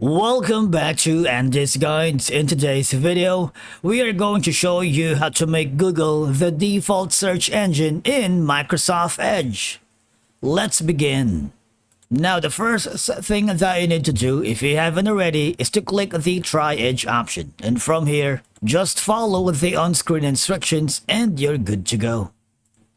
Welcome back to Andy's Guides. In today's video, we are going to show you how to make Google the default search engine in Microsoft Edge. Let's begin. Now, the first thing that you need to do, if you haven't already, is to click the Try Edge option. And from here, just follow the on-screen instructions and you're good to go.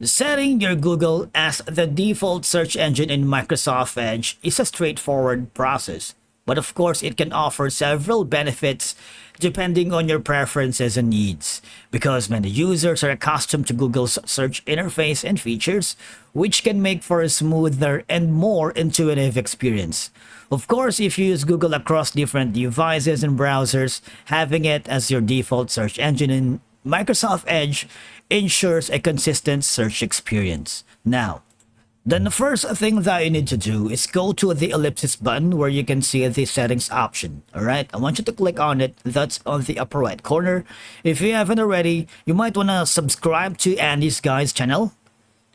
Setting your Google as the default search engine in Microsoft Edge is a straightforward process. But of course, it can offer several benefits depending on your preferences and needs, because many users are accustomed to Google's search interface and features, which can make for a smoother and more intuitive experience. Of course, if you use Google across different devices and browsers, having it as your default search engine in Microsoft Edge ensures a consistent search experience. Now, then the first thing that you need to do is go to the ellipsis button where you can see the settings option. Alright, I want you to click on it. That's on the upper right corner. If you haven't already, you might want to subscribe to Andy's Guides channel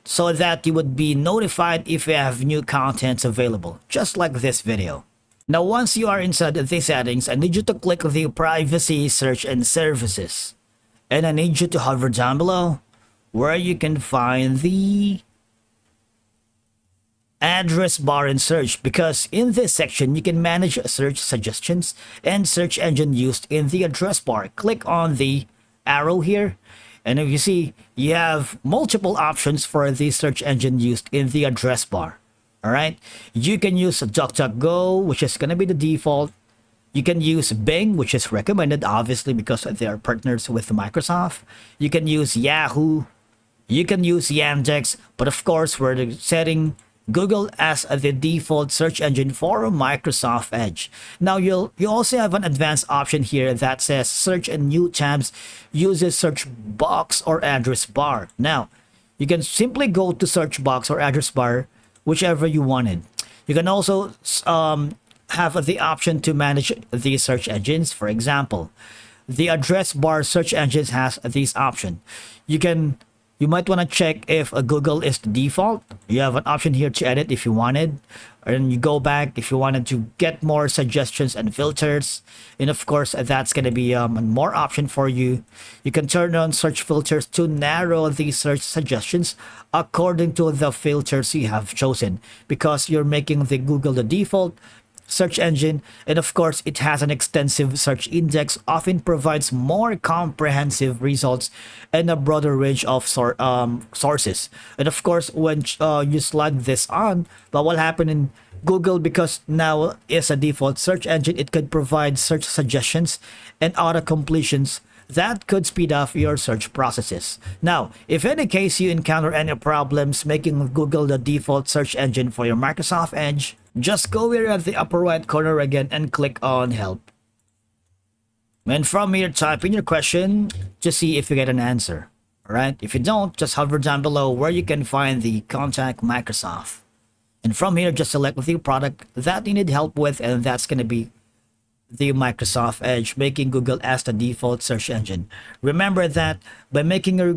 so that you would be notified if you have new contents available, just like this video. Now once you are inside the settings, I need you to click the privacy, search and services. And I need you to hover down below where you can find the address bar and search, because in this section you can manage search suggestions and search engine used in the address bar. Click on the arrow here and if you see, you have multiple options for the search engine used in the address bar. Alright, you can use DuckDuckGo, which is going to be the default. You can use Bing, which is recommended obviously because they are partners with Microsoft. You can use Yahoo, you can use Yandex, but of course we're setting Google as the default search engine for Microsoft Edge. Now you also have an advanced option here that says search and new tabs uses search box or address bar. Now you can simply go to search box or address bar, whichever you wanted. You can also have the option to manage the search engines. For example, the address bar search engines has this option. You might want to check if Google is the default. You have an option here to edit if you wanted. And you go back if you wanted to get more suggestions and filters. And of course, that's going to be more option for you. You can turn on search filters to narrow the search suggestions according to the filters you have chosen. Because you're making the Google the default search engine, and of course it has an extensive search index, often provides more comprehensive results and a broader range of sources. And of course when you slide this on, what will happen in Google, because now is a default search engine, it could provide search suggestions and auto completions that could speed up your search processes. Now, if in any case you encounter any problems making Google the default search engine for your Microsoft Edge, just go here at the upper right corner again and click on Help. And from here, type in your question to see if you get an answer. Alright, if you don't, just hover down below where you can find the Contact Microsoft. And from here, just select the product that you need help with, and that's going to be the Microsoft Edge, making Google as the default search engine. Remember that by making your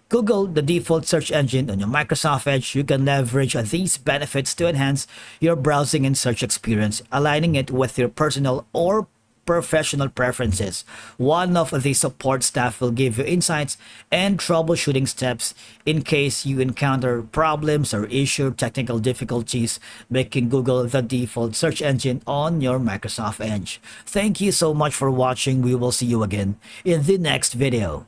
Google the default search engine on your Microsoft Edge, you can leverage these benefits to enhance your browsing and search experience, aligning it with your personal or professional preferences. One of the support staff will give you insights and troubleshooting steps in case you encounter problems or issue technical difficulties making Google the default search engine on your Microsoft Edge. Thank you so much for watching. We will see you again in the next video.